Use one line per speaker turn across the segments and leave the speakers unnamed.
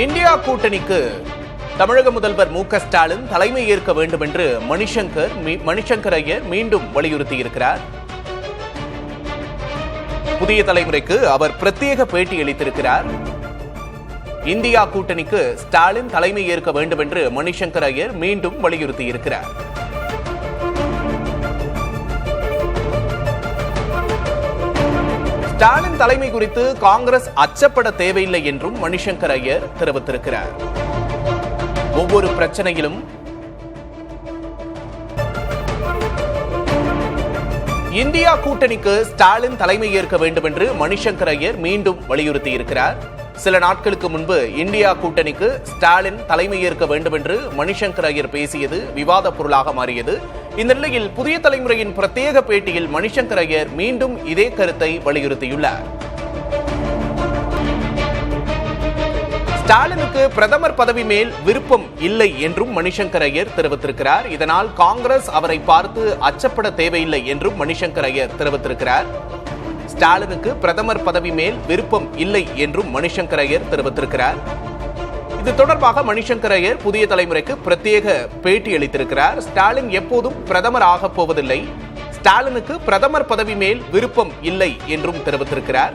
India கூட்டணிக்கு தமிழக முதல்வர் மு க ஸ்டாலின் தலைமை ஏற்க வேண்டும் என்று மணிசங்கர் ஐயர் மீண்டும் வலியுறுத்தியிருக்கிறார். புதிய தலைமுறைக்கு அவர் பிரத்யேக பேட்டி அளித்திருக்கிறார். இந்தியா கூட்டணிக்கு ஸ்டாலின் தலைமை ஏற்க வேண்டும் என்று மணிசங்கர் ஐயர் மீண்டும் வலியுறுத்தியிருக்கிறார். ஸ்டாலின் தலைமை குறித்து காங்கிரஸ் அச்சப்பட தேவையில்லை என்றும் மணிசங்கர் ஐயர் தெரிவித்திருக்கிறார். ஒவ்வொரு பிரச்சனையிலும் இந்தியா கூட்டணிக்கு ஸ்டாலின் தலைமை ஏற்க வேண்டும் என்று மணிசங்கர் ஐயர் மீண்டும் வலியுறுத்தியிருக்கிறார். சில நாட்களுக்கு முன்பு இந்தியா கூட்டணிக்கு ஸ்டாலின் தலைமை ஏற்க வேண்டும் என்று மணிசங்கர் ஐயர் பேசியது விவாத பொருளாக மாறியது. இந்த நிலையில் புதிய தலைமுறையின் பிரத்யேக பேட்டியில் மணிசங்கர் ஐயர் மீண்டும் இதே கருத்தை வலியுறுத்தியுள்ளார். ஸ்டாலினுக்கு பிரதமர் பதவி மேல் விருப்பம் இல்லை என்றும் மணிசங்கர் ஐயர் தெரிவித்திருக்கிறார். இதனால் காங்கிரஸ் அவரை பார்த்து அச்சப்பட தேவையில்லை என்றும் மணிசங்கர் ஐயர் தெரிவித்திருக்கிறார். ஸ்டாலினுக்கு பிரதமர் பதவி மேல் விருப்பம் இல்லை என்றும் மணிசங்கர் ஐயர் தெரிவித்திருக்கிறார். இது தொடர்பாக மணிசங்கர் ஐயர் புதிய தலைமுறைக்கு பிரத்யேக பேட்டி அளித்திருக்கிறார். ஸ்டாலின் எப்போதும் பிரதமர் ஆகப் போவதில்லை, ஸ்டாலினுக்கு பிரதமர் பதவி மேல் விருப்பம் இல்லை என்றும் தெரிவித்திருக்கிறார்.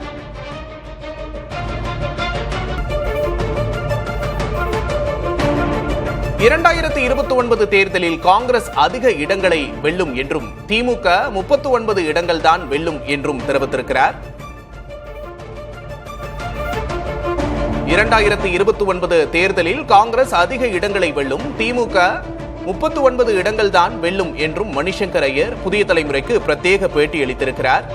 இரண்டாயிரத்து 29 தேர்தலில் காங்கிரஸ் அதிக இடங்களை வெல்லும் என்றும் திமுக 39 இடங்கள் தான் வெல்லும் என்றும் தெரிவித்திருக்கிறார். 2029 தேர்தலில் காங்கிரஸ் அதிக இடங்களை வெல்லும், திமுக 39 இடங்கள் தான் வெல்லும் என்றும் மணிசங்கர் ஐயர் புதிய தலைமுறைக்கு பிரத்யேக பேட்டி அளித்திருக்கிறார்.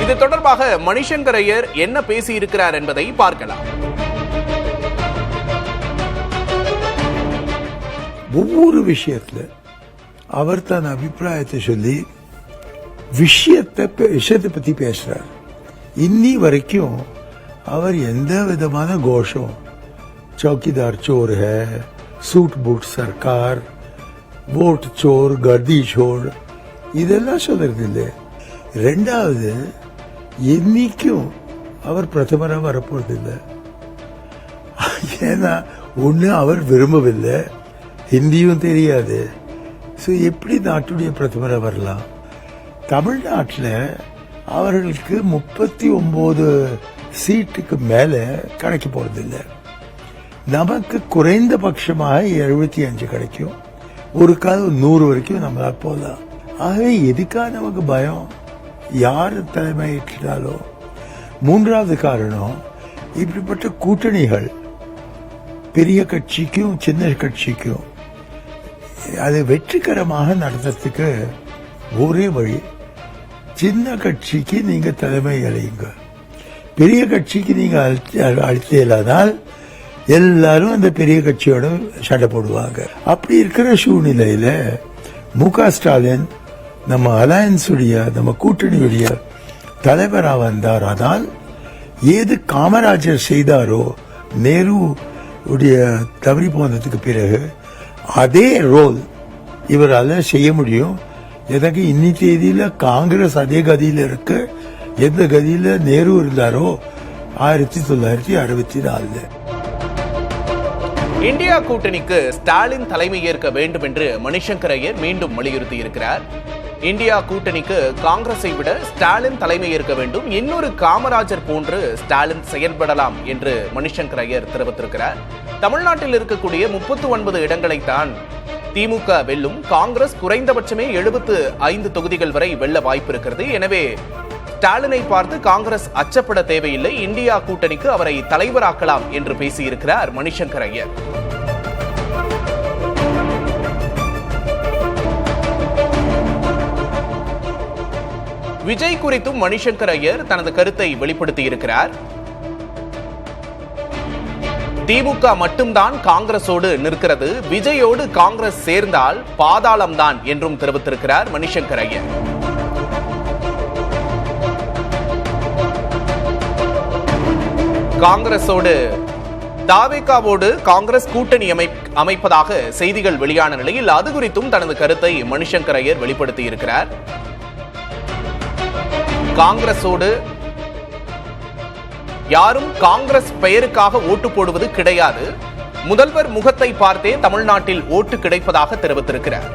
இது தொடர்பாக மணிசங்கர் ஐயர் என்ன பேசியிருக்கிறார் என்பதை பார்க்கலாம்.
ஒவ்வொரு விஷயத்துல அவர் தன் அபிப்பிராயத்தை சொல்லி விஷயத்தை பத்தி பேசுறார். இன்னி வரைக்கும் அவர் எந்த விதமான கோஷம் சௌக்கிதார் சோர் ஹை, சூட் பூட் சர்க்கார், ஓட் சோர், கர்தி சோர் இதெல்லாம் சொல்றது இல்லை. ரெண்டாவது, என்னைக்கும் அவர் பிரதமராக வரப்போறதில்லை. ஏன்னா ஒண்ணு அவர் விரும்பவில்லை, ஹிந்தியும் தெரியாது. எப்படி நாட்டுடைய பிரதமராக வரலாம்? தமிழ்நாட்டில் அவர்களுக்கு 39 சீட்டுக்கு மேல கிடைக்க போறதில்லை. நமக்கு குறைந்தபட்சமாக 75 கிடைக்கும், ஒரு காலம் 100 வரைக்கும் நம்மளால போகலாம். ஆகவே எதுக்காக நமக்கு பயம்? யார் தலைமையேற்றாலோ. மூன்றாவது காரணம், இப்படிப்பட்ட கூட்டணிகள் பெரிய கட்சிக்கும் சின்ன கட்சிக்கும் அதை வெற்றிகரமாக நடத்துறதுக்கு ஒரே வழி, சின்ன கட்சிக்கு நீங்க தலைமை அழையுங்க, பெரிய கட்சிக்கு நீங்க அழைத்ததால் எல்லாரும் அந்த பெரிய கட்சியோட சண்டை போடுவாங்க. அப்படி இருக்கிற சூழ்நிலையில மு க ஸ்டாலின் நம்ம அலையன்ஸுடைய நம்ம கூட்டணியுடைய தலைவராக வந்தார். ஆனால் ஏது காமராஜர் செய்தாரோ நேரு உடைய தவறி போனதுக்கு பிறகு அதே ரோல் இவரால் செய்ய முடியும். எனக்கு இன்னி தேதியில காங்கிரஸ் அதே கதியில இருக்கு, எந்த கதியில நேரு இருந்தாரோ 1964.
இந்தியா கூட்டணிக்கு ஸ்டாலின் தலைமை ஏற்க வேண்டும் என்று மணிசங்கர் ஐயர் மீண்டும் வலியுறுத்தியிருக்கிறார். இந்தியா கூட்டணிக்கு காங்கிரஸை விட ஸ்டாலின் தலைமை ஏற்க வேண்டும், இன்னொரு காமராஜர் போன்று ஸ்டாலின் செயல்படலாம் என்று மணிசங்கர் ஐயர் தெரிவித்திருக்கிறார். தமிழ்நாட்டில் இருக்கக்கூடிய 39 இடங்களைத்தான் திமுக வெல்லும், காங்கிரஸ் குறைந்தபட்சமே 75 தொகுதிகள் வரை வெல்ல வாய்ப்பு இருக்கிறது. எனவே ஸ்டாலினை பார்த்து காங்கிரஸ் அச்சப்பட தேவையில்லை, இந்தியா கூட்டணிக்கு அவரை தலைவராக்கலாம் என்று பேசியிருக்கிறார் மணிசங்கர் ஐயர். விஜய் குறித்தும் மணிசங்கர் ஐயர் தனது கருத்தை வெளிப்படுத்தியிருக்கிறார். திமுக மட்டும்தான் காங்கிரஸோடு நிற்கிறது, விஜயோடு காங்கிரஸ் சேர்ந்தால் பாதாளம்தான் என்றும் தெரிவித்திருக்கிறார் மணிசங்கர் ஐயர். காங்கிரஸோடு தாவேகாவோடு காங்கிரஸ் கூட்டணி அமைப்பதாக செய்திகள் வெளியான நிலையில் அது குறித்தும் தனது கருத்தை மணிசங்கர் ஐயர் வெளிப்படுத்தியிருக்கிறார். காங்கிரஸோடு யாரும் காங்கிரஸ் பெயருக்காக ஓட்டு போடுவது கிடையாது, முதல்வர் முகத்தை பார்த்தே தமிழ்நாட்டில் ஓட்டு கிடைப்பதாக தெரிவித்திருக்கிறார்.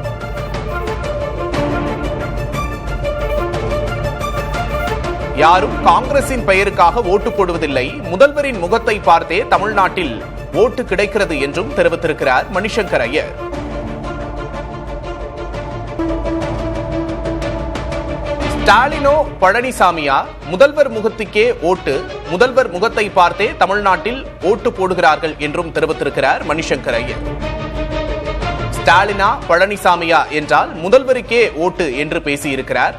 யாரும் காங்கிரசின் பெயருக்காக ஓட்டு போடுவதில்லை, முதல்வரின் முகத்தை பார்த்தே தமிழ்நாட்டில் ஓட்டு கிடைக்கிறது என்றும் தெரிவித்திருக்கிறார் மணிசங்கர் ஐயர். ஸ்டாலினோ பழனிசாமியா, முதல்வர் முகத்துக்கே ஓட்டு, முதல்வர் முகத்தை பார்த்தே தமிழ்நாட்டில் ஓட்டு போடுகிறார்கள் என்றும் தெரிவித்திருக்கிறார் மணிசங்கர் ஐயர். ஸ்டாலினா பழனிசாமியா என்றால் முதல்வருக்கே ஓட்டு என்று பேசியிருக்கிறார்.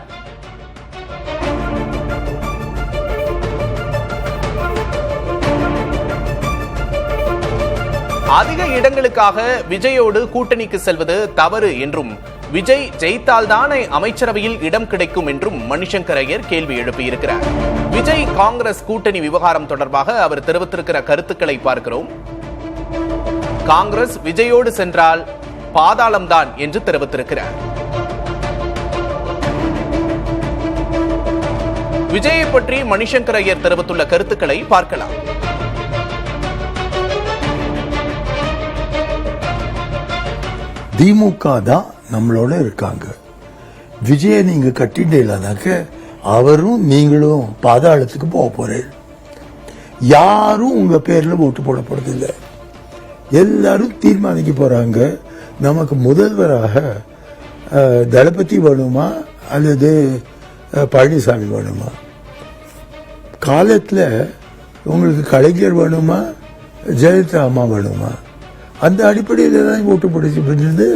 அதிக இடங்களுக்காக விஜயோடு கூட்டணிக்கு செல்வது தவறு என்றும், விஜய் ஜெயித்தால்தானே அமைச்சரவையில் இடம் கிடைக்கும் என்றும் மணிசங்கர் ஐயர் கேள்வி எழுப்பியிருக்கிறார். விஜய் காங்கிரஸ் கூட்டணி விவகாரம் தொடர்பாக அவர் தெரிவித்திருக்கிற கருத்துக்களை பார்க்கிறோம். காங்கிரஸ் விஜயோடு சென்றால் பாதாளம்தான் என்று தெரிவித்திருக்கிறார். விஜயை பற்றி மணிசங்கர் ஐயர் தெரிவித்துள்ள கருத்துக்களை பார்க்கலாம்.
திமுக தான் நம்மளோட இருக்காங்க. விஜய நீங்க கட்டிட்டீங்கன்னாக்க அவரும் நீங்களும் பாதாளத்துக்கு போக போறேன். யாரும் உங்க பேர்ல ஓட்டு போட போறதில்லை. எல்லாரும் தீர்மானிக்க போறாங்க, நமக்கு முதல்வராக தளபதி வேணுமா அல்லது பழனிசாமி வேணுமா, காலத்துல உங்களுக்கு கலைஞர் வேணுமா ஜெயலலிதா அம்மா வேணுமா, அந்த அடிப்படையில் தான் ஓட்டு போடுறது.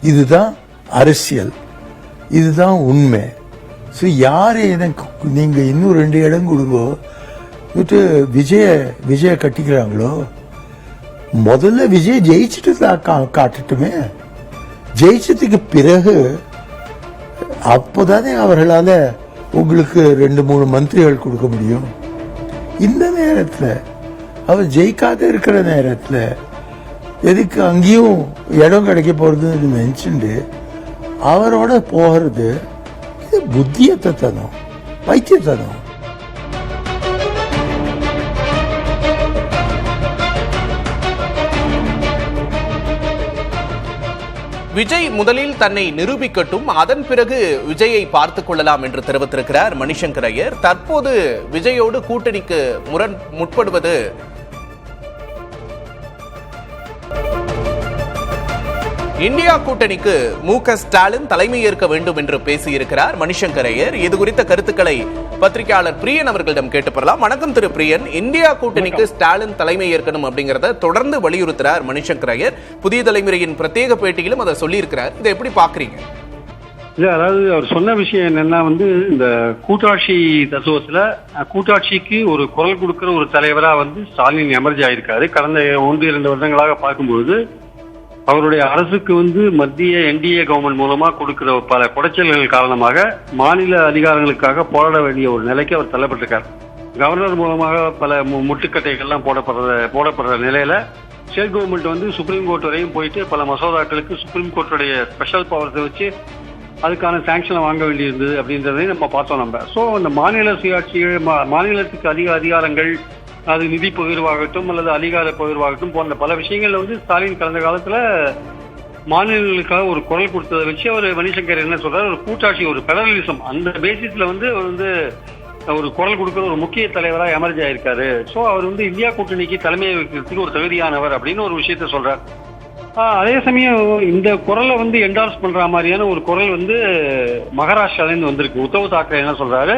இதுதான் அரசியல், இதுதான் உண்மை. யாரு நீங்க இன்னும் 2 இடம் கொடுங்கோ விஜய கட்டிக்கிறாங்களோ, முதல்ல விஜய் ஜெயிச்சுட்டு காட்டட்டுமே. ஜெயிச்சதுக்கு பிறகு அப்போதானே அவர்களால உங்களுக்கு 2-3 மந்திரிகள் கொடுக்க முடியும். இந்த நேரத்தில் அவர் ஜெயிக்காத இருக்கிற நேரத்தில் எதுக்கு அங்கேயும் இடம் கிடைக்க போறதுன்னு நினைச்சுட்டு அவரோட போகிறது இது புத்தியத்தனம், வைத்தியத்தனம்.
விஜய் முதலில் தன்னை நிரூபிக்கட்டும், அதன் பிறகு விஜயை பார்த்துக் கொள்ளலாம் என்று தெரிவித்திருக்கிறார் மணிசங்கர் ஐயர். தற்போது விஜயோடு கூட்டணிக்கு முற்படுவது இந்தியா கூட்டணிக்கு மு.க. ஸ்டாலின் தலைமை ஏற்க வேண்டும் என்று பேசியிருக்கிறார் மணிசங்கர் ஐயர். இது குறித்த கருத்துக்களை பத்திரிகையாளர் பிரியன் அவர்களிடம் கேட்டு பெறலாம். வணக்கம் திரு பிரியன். இந்தியா கூட்டணிக்கு ஸ்டாலின் தலைமை ஏற்கணும் அப்படிங்கறத தொடர்ந்து வலியுறுத்துறார் மணிசங்கர் ஐயர். புதிய தலைமுறையின் பிரத்யேக பேட்டியிலும் அதை சொல்லியிருக்கிறார். இதை எப்படி பாக்குறீங்க?
இல்ல, அதாவது அவர் சொன்ன விஷயம் என்னன்னா இந்த கூட்டாட்சி தத்துவத்துல கூட்டாட்சிக்கு ஒரு குரல் கொடுக்கிற ஒரு தலைவரா ஸ்டாலின் எமர்ஜி ஆயிருக்காரு. கடந்த 1-2 வருடங்களாக பார்க்கும்போது அவருடைய அரசுக்கு மத்திய என்டிஏ கவர்மெண்ட் மூலமா கொடுக்கிற பல குடைச்சல்கள் காரணமாக மாநில அதிகாரங்களுக்காக போராட வேண்டிய ஒரு நிலைக்கு அவர் தள்ளப்பட்டிருக்கார். கவர்னர் மூலமாக பல முட்டுக்கட்டைகள்லாம் போடப்படுற நிலையில ஸ்டேட் கவர்மெண்ட் சுப்ரீம் கோர்ட் வரையும் போயிட்டு பல மசோதாக்களுக்கு சுப்ரீம் கோர்ட்டுடைய ஸ்பெஷல் பவர்ஸை வச்சு அதுக்கான சாங்ஷனை வாங்க வேண்டியிருந்தது அப்படின்றதையும் நம்ம பார்த்தோம். ஸோ இந்த மாநில சுயாட்சிகள், மாநிலத்துக்கு அதிக அதிகாரங்கள், அது நிதி பகிர்வாகட்டும் அல்லது அதிகார பகிர்வாகட்டும் போன்ற பல விஷயங்கள்ல ஸ்டாலின் கடந்த காலத்துல மாநிலங்களுக்காக ஒரு குரல் கொடுத்ததை வச்சு அவர் மணிசங்கர் என்ன சொல்றாரு, ஒரு கூட்டாட்சி, ஒரு பெடரலிசம், அந்த பேசிஸ்ல ஒரு குரல் கொடுக்கிற ஒரு முக்கிய தலைவராக எமர்ஜி ஆயிருக்காரு. ஸோ அவர் இந்தியா கூட்டணிக்கு தலைமை வைக்கிறதுக்கு ஒரு தகுதியானவர் அப்படின்னு ஒரு விஷயத்த சொல்றார். அதே சமயம் இந்த குரலை என்டார்ஸ் பண்ற மாதிரியான ஒரு குரல் மகாராஷ்டிராலேருந்து வந்திருக்கு. உத்தவ் தாக்கரே என்ன சொல்றாரு,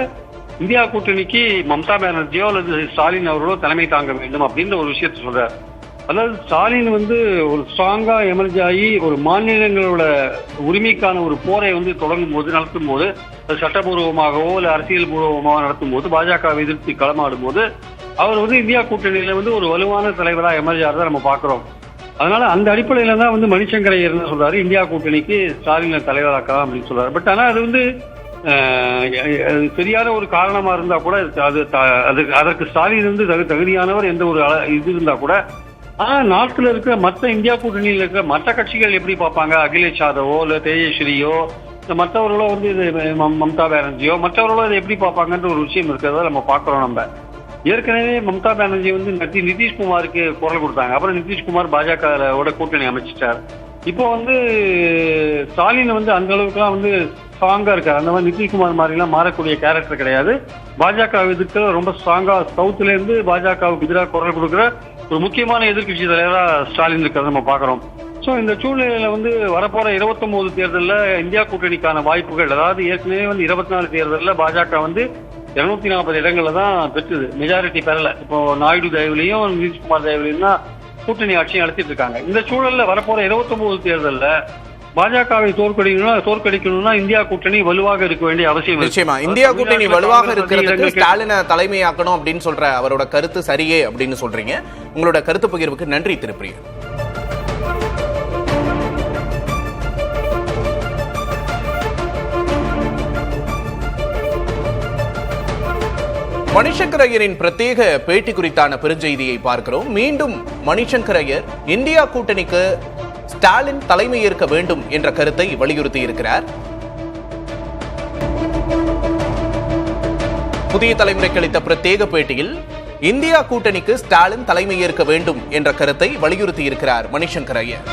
இந்தியா கூட்டணிக்கு மம்தா பானர்ஜியோ அல்லது ஸ்டாலின் அவர்களோ தலைமை தாங்க வேண்டும் அப்படின்ற ஒரு விஷயத்த சொல்றாரு. அதாவது ஸ்டாலின் ஒரு ஸ்ட்ராங்கா எமர்ஜி ஆகி ஒரு மாநிலங்களோட உரிமைக்கான ஒரு போரை நடத்தும் போது, அது சட்டபூர்வமாகவோ இல்ல அரசியல் பூர்வமாகவோ நடத்தும் போது, பாஜகவை எதிர்த்து களமாடும் போது அவர் இந்தியா கூட்டணியில ஒரு வலுவான தலைவராக எமர்ஜி ஆகிறத நம்ம பாக்குறோம். அதனால அந்த அடிப்படையில தான் மணிசங்கர் ஐயர் என்ன சொல்றாரு, இந்தியா கூட்டணிக்கு ஸ்டாலினை தலைவராக்கலாம் அப்படின்னு சொல்றாரு. பட் ஆனா அது சரியான ஒரு காரணமா இருந்தா கூட அதற்கு ஸ்டாலின் தகுதியானவர் எந்த ஒரு இது இருந்தா கூட, ஆனா நாட்டில் இருக்கிற மற்ற இந்தியா கூட்டணியில் இருக்கிற மற்ற கட்சிகள் எப்படி பார்ப்பாங்க, அகிலேஷ் யாதவோ இல்ல தேஜஸ்வரியோ மற்றவர்களோ வந்து இது மம்தா பானர்ஜியோ மற்றவர்களோ இதை எப்படி பார்ப்பாங்கன்ற ஒரு விஷயம் இருக்கிறத நம்ம பார்க்குறோம். நம்ம ஏற்கனவே மம்தா பானர்ஜி வந்து நிதிஷ்குமாருக்கு குரல் கொடுத்தாங்க. அப்புறம் நிதிஷ்குமார் பாஜகவோட கூட்டணி அமைச்சிட்டார். இப்போ வந்து ஸ்டாலின் வந்து அந்த அளவுக்குலாம் வந்து ஸ்ட்ராங்கா இருக்காரு. அந்த மாதிரி நிதிஷ்குமார் மாதிரிலாம் மாறக்கூடிய கேரக்டர் கிடையாது. பாஜக எதிர்க்கிற ரொம்ப ஸ்ட்ராங்கா சவுத்துல இருந்து பாஜகவுக்கு எதிராக குரல் கொடுக்குற ஒரு முக்கியமான எதிர்கட்சி தலைவரா ஸ்டாலின் இருக்கிறத நம்ம பார்க்கிறோம். ஸோ இந்த சூழ்நிலையில வந்து வரப்போற 29 தேர்தலில் இந்தியா கூட்டணிக்கான வாய்ப்புகள், அதாவது ஏற்கனவே வந்து 24 தேர்தலில் பாஜக வந்து 240 இடங்கள்ல தான் பெற்றுது, மெஜாரிட்டி பெறல. இப்போ நாயுடு தயவுலையும் நிதிஷ்குமார் தயவுலையும் தான் கூட்டணி ஆட்சியும் நடத்திட்டு இருக்காங்க. இந்த சூழல்ல வரப்போற 29 தேர்தலில் பாஜகவை தோற்கடிக்கணும்னா இந்தியா கூட்டணி வலுவாக இருக்க வேண்டிய அவசியம்.
நிச்சயமா இந்தியா கூட்டணி வலுவாக இருக்கிறதுக்கு ஸ்டாலினை தலைமையாக்கணும் அப்படின்னு சொல்ற அவரோட கருத்து சரியே அப்படின்னு சொல்றீங்க. உங்களோட கருத்து பகிர்வுக்கு நன்றி திருப்பிரியன். மணிசங்கர் ஐயரின் பிரத்யேக பேட்டி குறித்தான பெருஞ்செய்தியை பார்க்கிறோம். மீண்டும் மணிசங்கர் ஐயர் இந்தியா கூட்டணிக்கு ஸ்டாலின் தலைமையேற்க வேண்டும் என்ற கருத்தை வலியுறுத்தி இருக்கிறார். புதிய தலைமுறைக்கு அளித்த பிரத்யேக பேட்டியில் இந்தியா கூட்டணிக்கு ஸ்டாலின் தலைமையேற்க வேண்டும் என்ற கருத்தை வலியுறுத்தி இருக்கிறார் மணிசங்கர் ஐயர்.